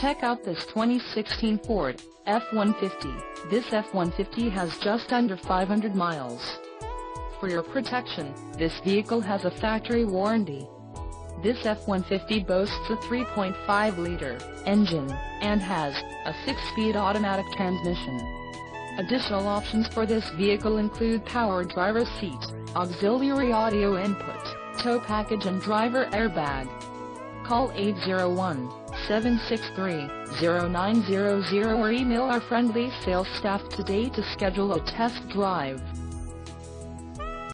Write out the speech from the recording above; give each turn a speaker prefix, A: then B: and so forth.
A: Check out this 2016 Ford F-150. This F-150 has just under 500 miles. For your protection, this vehicle has a factory warranty. This F-150 boasts a 3.5-liter engine, and has a 6-speed automatic transmission. Additional options for this vehicle include power driver seat, auxiliary audio input, tow package and driver airbag. Call 801-763-0900 or email our friendly sales staff today to schedule a test drive.